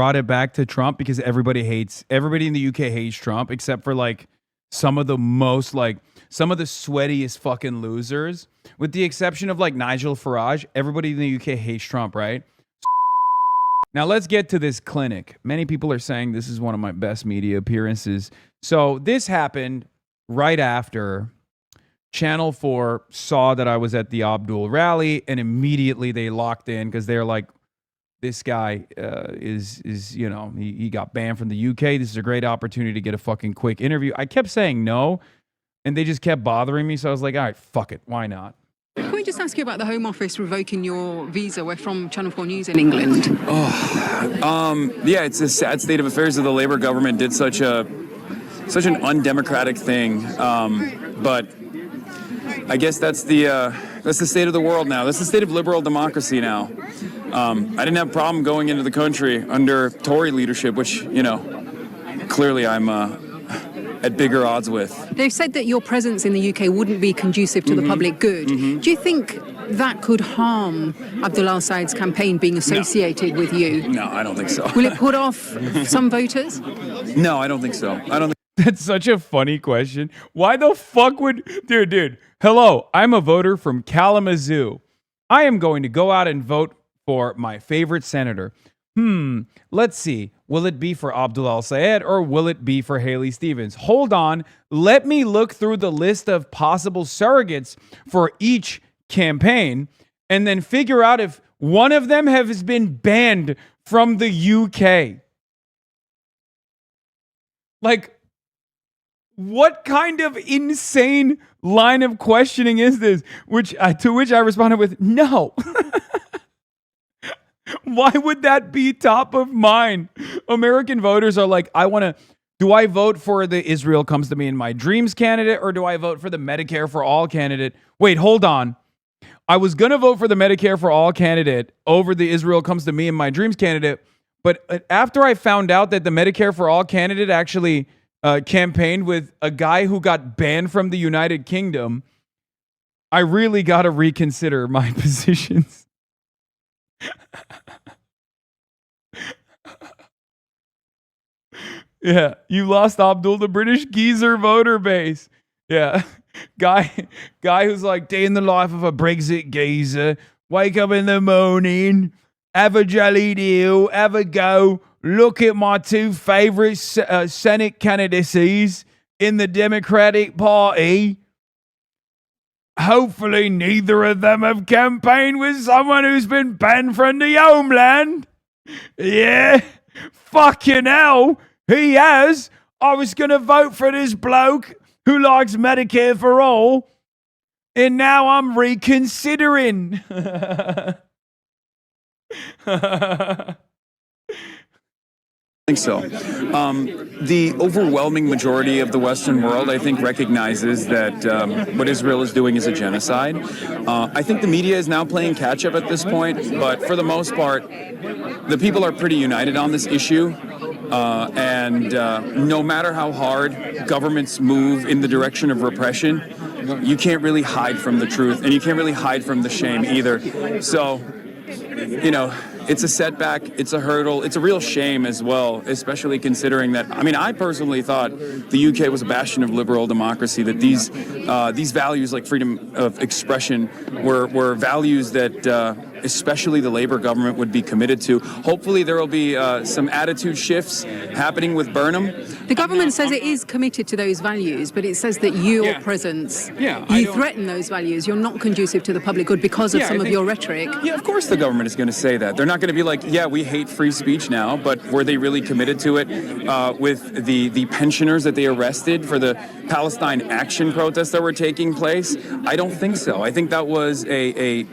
brought it back to Trump because everybody in the UK hates Trump except for like some of the sweatiest fucking losers, with the exception of like Nigel Farage. Everybody in the UK hates Trump, right? Now let's get to this clinic. Many people are saying this is one of my best media appearances. So this happened right after Channel 4 saw that I was at the Abdul rally, and immediately they locked in because they're like, this guy is he got banned from the UK. This is a great opportunity to get a fucking quick interview. I kept saying no, and they just kept bothering me. So I was like, all right, fuck it. Why not? Can we just ask you about the Home Office revoking your visa? We're from Channel 4 News in England. Yeah, it's a sad state of affairs that the Labour government did such an undemocratic thing. But I guess that's the state of the world now. That's the state of liberal democracy now. I didn't have a problem going into the country under Tory leadership, which, clearly I'm at bigger odds with. They've said that your presence in the UK wouldn't be conducive to the public good. Do you think that could harm Abdul al-Said's campaign being associated with you? No, I don't think so. Will it put off some voters? No, I don't think so. That's such a funny question. Why the fuck would... Dude, hello, I'm a voter from Kalamazoo. I am going to go out and vote for my favorite senator. Let's see. Will it be for Abdul al-Sayed or will it be for Haley Stevens? Hold on. Let me look through the list of possible surrogates for each campaign and then figure out if one of them has been banned from the UK. Like, what kind of insane line of questioning is this? To which I responded with, no. Why would that be top of mind? American voters are like, do I vote for the Israel Comes to Me in My Dreams candidate, or do I vote for the Medicare for All candidate? Wait, hold on. I was going to vote for the Medicare for All candidate over the Israel Comes to Me in My Dreams candidate, but after I found out that the Medicare for All candidate actually campaigned with a guy who got banned from the United Kingdom, I really got to reconsider my positions. Yeah, you lost Abdul, the British geezer voter base. Yeah, guy who's like, day in the life of a Brexit geezer. Wake up in the morning, have a jelly deal, have a go, look at my two favorite Senate candidacies in the Democratic Party. Hopefully neither of them have campaigned with someone who's been banned from the homeland. Yeah, fucking hell, he has. I was going to vote for this bloke who likes Medicare for All, and now I'm reconsidering. I think so. The overwhelming majority of the Western world, I think, recognizes that what Israel is doing is a genocide. I think the media is now playing catch-up at this point, but for the most part, the people are pretty united on this issue. And no matter how hard governments move in the direction of repression, you can't really hide from the truth, and you can't really hide from the shame either. So, it's a setback, it's a hurdle, it's a real shame as well, especially considering that, I personally thought the UK was a bastion of liberal democracy, that these values like freedom of expression were values that especially the Labour government would be committed to. Hopefully there will be some attitude shifts happening with Burnham. The government says it is committed to those values, but it says that your presence, you threaten those values. You're not conducive to the public good because of some of your rhetoric. Yeah, of course the government is going to say that. They're not going to be like, yeah, we hate free speech now, but were they really committed to it with the pensioners that they arrested for the Palestine action protests that were taking place? I don't think so. I think that was a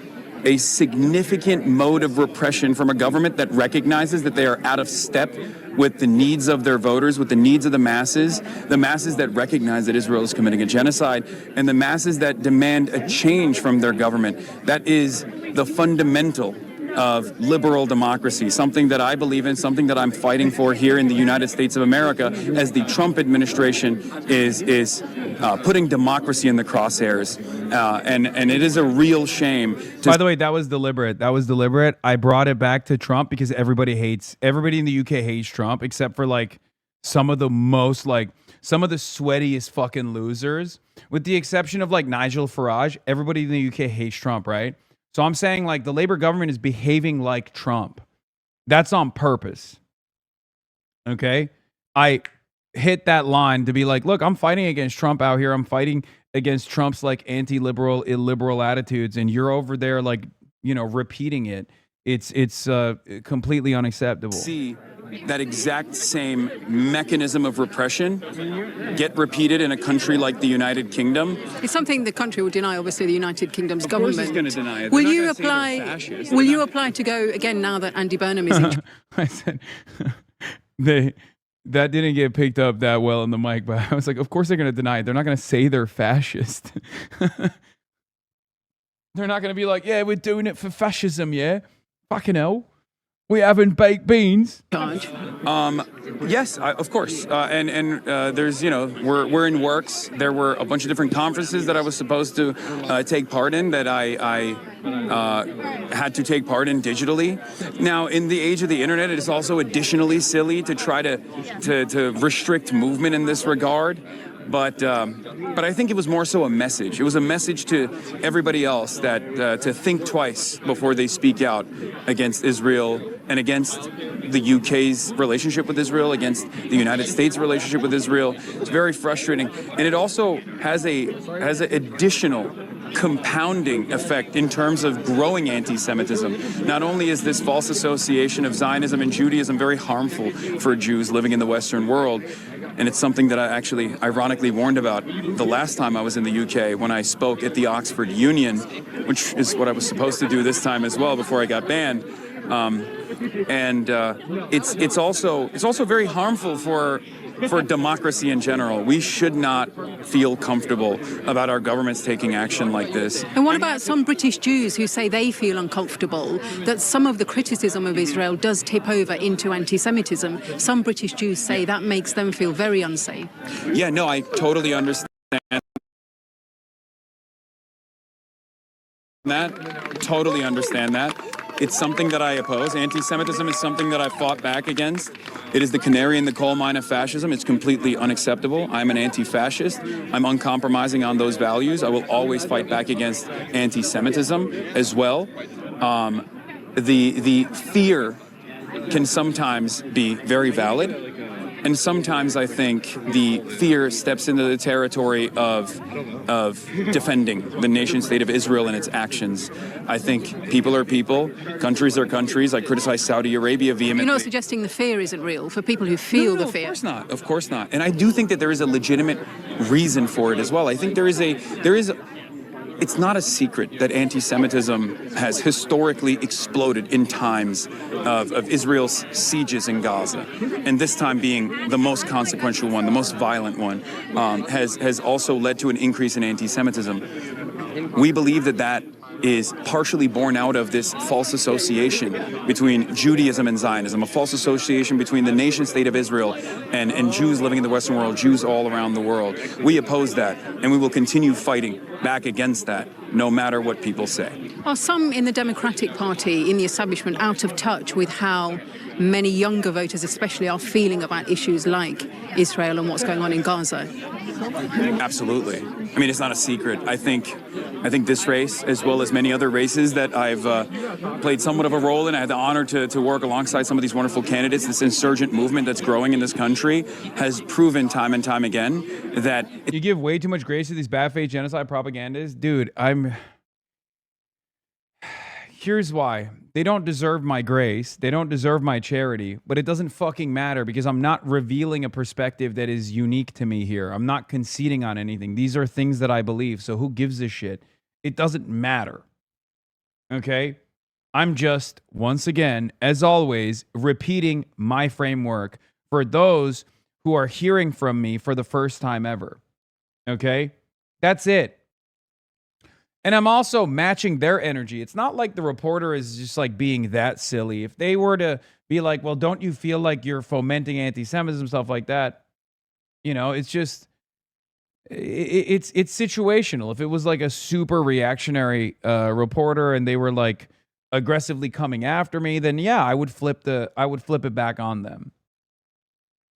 significant mode of repression from a government that recognizes that they are out of step with the needs of their voters, with the needs of the masses that recognize that Israel is committing a genocide, and the masses that demand a change from their government. That is the fundamental of liberal democracy, something that I believe in, something that I'm fighting for here in the United States of America, as the Trump administration is putting democracy in the crosshairs. And it is a real shame. By the way, that was deliberate. That was deliberate. I brought it back to Trump because everybody in the UK hates Trump, except for like some of the sweatiest fucking losers, with the exception of like Nigel Farage. Everybody in the UK hates Trump, right? So I'm saying like the Labour government is behaving like Trump. That's on purpose. Okay? I hit that line to be like, look, I'm fighting against Trump out here. I'm fighting against Trump's like anti-liberal, illiberal attitudes, and you're over there like, repeating it. It's completely unacceptable. See that exact same mechanism of repression get repeated in a country like the United Kingdom. It's something the country will deny, obviously, the United Kingdom's government. Of course it's going to deny it. Will you apply to go again now that Andy Burnham is in charge? I said that didn't get picked up that well in the mic, but I was like, of course they're going to deny it. They're not going to say they're fascist. They're not going to be like, yeah, we're doing it for fascism, yeah? Fucking hell. We having baked beans? Yes, of course. And there's, we're in works. There were a bunch of different conferences that I was supposed to take part in that I had to take part in digitally. Now, in the age of the internet, it is also additionally silly to try to restrict movement in this regard. But I think it was more so a message. It was a message to everybody else that to think twice before they speak out against Israel and against the UK's relationship with Israel, against the United States' relationship with Israel. It's very frustrating, and it also has an additional compounding effect in terms of growing anti-Semitism. Not only is this false association of Zionism and Judaism very harmful for Jews living in the Western world, and it's something that I actually ironically warned about the last time I was in the UK when I spoke at the Oxford Union, which is what I was supposed to do this time as well before I got banned. It's also very harmful for democracy in general. We should not feel comfortable about our governments taking action like this. And what about some British Jews who say they feel uncomfortable that some of the criticism of Israel does tip over into anti-Semitism? Some British Jews say that makes them feel very unsafe. Yeah, no, I totally understand that. Totally understand that. It's something that I oppose. Anti-Semitism is something that I fought back against. It is the canary in the coal mine of fascism. It's completely unacceptable. I'm an anti-fascist. I'm uncompromising on those values. I will always fight back against anti-Semitism as well. The fear can sometimes be very valid. And sometimes I think the fear steps into the territory of defending the nation state of Israel and its actions. I think people are people, countries are countries. I criticize Saudi Arabia vehemently. You're not suggesting the fear isn't real for people who feel the fear? Of course not. Of course not. And I do think that there is a legitimate reason for it as well. I think it's not a secret that anti-Semitism has historically exploded in times of Israel's sieges in Gaza. And this time being the most consequential one, the most violent one, has also led to an increase in anti-Semitism. We believe that is partially born out of this false association between Judaism and Zionism, a false association between the nation state of Israel and Jews living in the Western world, Jews all around the world. We oppose that, and we will continue fighting back against that, no matter what people say. Are some in the Democratic Party, in the establishment, out of touch with how many younger voters especially are feeling about issues like Israel and what's going on in Gaza? Absolutely. I mean, it's not a secret. I think this race, as well as many other races that I've played somewhat of a role in, I had the honor to work alongside some of these wonderful candidates. This insurgent movement that's growing in this country has proven time and time again that... You give way too much grace to these bad faith genocide propagandists. Dude, here's why. They don't deserve my grace. They don't deserve my charity, but it doesn't fucking matter because I'm not revealing a perspective that is unique to me here. I'm not conceding on anything. These are things that I believe. So who gives a shit? It doesn't matter. Okay? I'm just, once again, as always, repeating my framework for those who are hearing from me for the first time ever. Okay? That's it. And I'm also matching their energy. It's not like the reporter is just like being that silly. If they were to be like, well, don't you feel like you're fomenting anti-Semitism, stuff like that? You know, it's just, it's situational. If it was like a super reactionary reporter and they were like aggressively coming after me, then yeah, I would flip it back on them.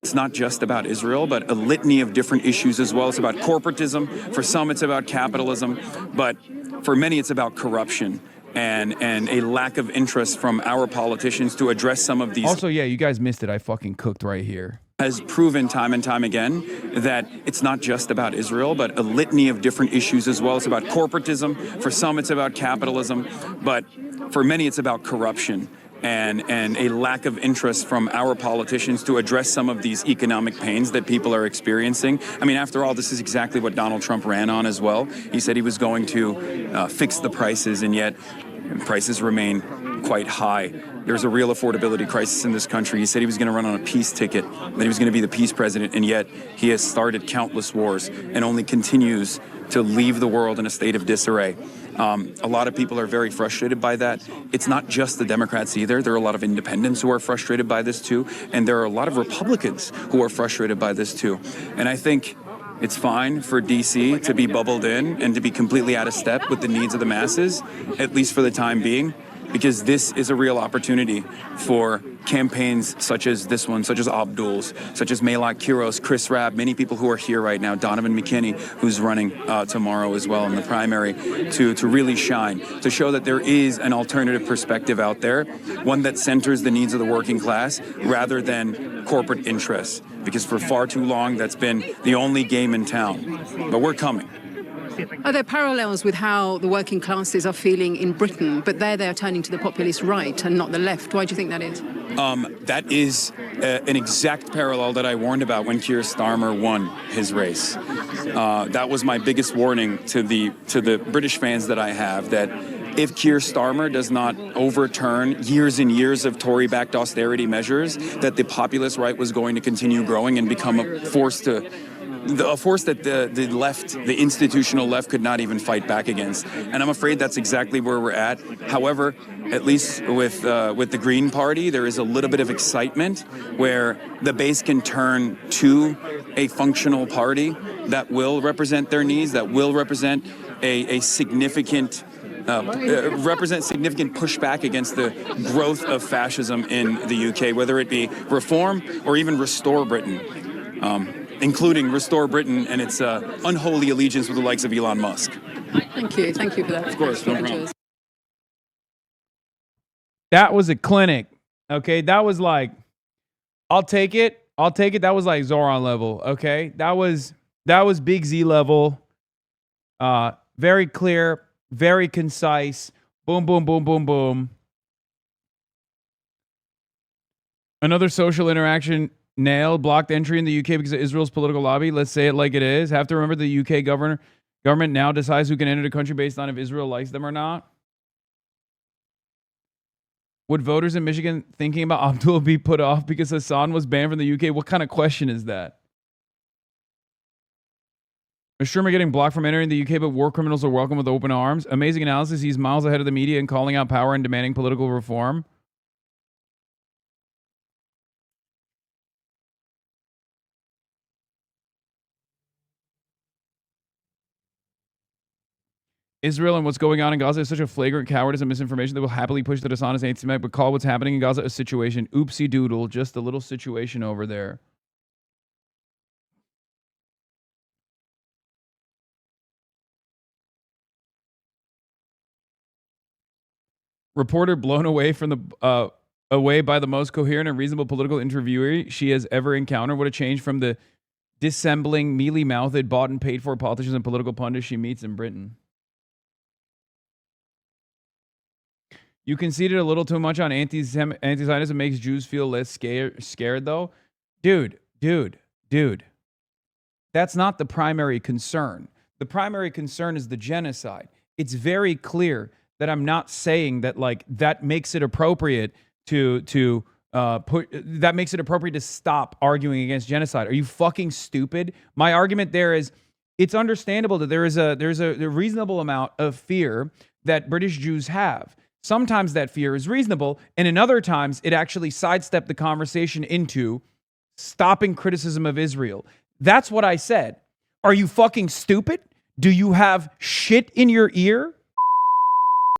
It's not just about Israel, but a litany of different issues as well. It's about corporatism. For some, it's about capitalism. But for many, it's about corruption and a lack of interest from our politicians to address some of these. Also, yeah, you guys missed it. I fucking cooked right here. Has proven time and time again that it's not just about Israel, but a litany of different issues as well. It's about corporatism. For some, it's about capitalism. But for many, it's about corruption and a lack of interest from our politicians to address some of these economic pains that people are experiencing. I mean, after all, this is exactly what Donald Trump ran on as well. He said he was going to fix the prices, and yet prices remain quite high. There's a real affordability crisis in this country. He said he was going to run on a peace ticket, that he was going to be the peace president, and yet he has started countless wars and only continues to leave the world in a state of disarray. A lot of people are very frustrated by that. It's not just the Democrats either. There are a lot of independents who are frustrated by this too, and there are a lot of Republicans who are frustrated by this too. And I think it's fine for D.C. to be bubbled in and to be completely out of step with the needs of the masses, at least for the time being, because this is a real opportunity for campaigns such as this one, such as Abdul's, such as Maylak Kiros, Chris Rabb, many people who are here right now, Donovan McKinney, who's running tomorrow as well in the primary, to really shine, to show that there is an alternative perspective out there, one that centers the needs of the working class rather than corporate interests, because for far too long that's been the only game in town. But we're coming. Are there parallels with how the working classes are feeling in Britain, but they're turning to the populist right and not the left? Why do you think that is? That is an exact parallel that I warned about when Keir Starmer won his race. That was my biggest warning to the British fans that I have, that if Keir Starmer does not overturn years and years of Tory-backed austerity measures, that the populist right was going to continue growing and become a force that the left, the institutional left, could not even fight back against. And I'm afraid that's exactly where we're at. However, at least with the Green Party, there is a little bit of excitement where the base can turn to a functional party that will represent their needs, that will represent a significant significant pushback against the growth of fascism in the UK, whether it be reform or even restore Britain. Including restore Britain and its unholy allegiance with the likes of Elon Musk. Thank you for that. Of course, no problem. That was a clinic. Okay, that was like, I'll take it. That was like Zoran level. Okay, that was Big Z level. Very clear, very concise. Boom, boom, boom, boom, boom. Another social interaction nailed. Blocked entry in the UK because of Israel's political lobby. Let's say it like it is. Have to remember the UK government now decides who can enter the country based on if Israel likes them or not. Would voters in Michigan thinking about Abdul be put off because Hasan was banned from the UK? What kind of question is that? Is Shermer getting blocked from entering the UK, but war criminals are welcome with open arms? Amazing analysis. He's miles ahead of the media in calling out power and demanding political reform. Israel and what's going on in Gaza is such a flagrant cowardice and misinformation that will happily push the dishonest anti-Semitic, but call what's happening in Gaza a situation. Oopsie doodle, just a little situation over there. Reporter blown away from the away by the most coherent and reasonable political interviewee she has ever encountered. What a change from the dissembling, mealy-mouthed, bought and paid for politicians and political pundits she meets in Britain. You conceded a little too much on anti-Zionism makes Jews feel less scared, though. Dude. That's not the primary concern. The primary concern is the genocide. It's very clear that I'm not saying that like that makes it appropriate to stop arguing against genocide. Are you fucking stupid? My argument there is it's understandable that there's a reasonable amount of fear that British Jews have. Sometimes that fear is reasonable, and in other times it actually sidestepped the conversation into stopping criticism of Israel. That's what I said. Are you fucking stupid? Do you have shit in your ear?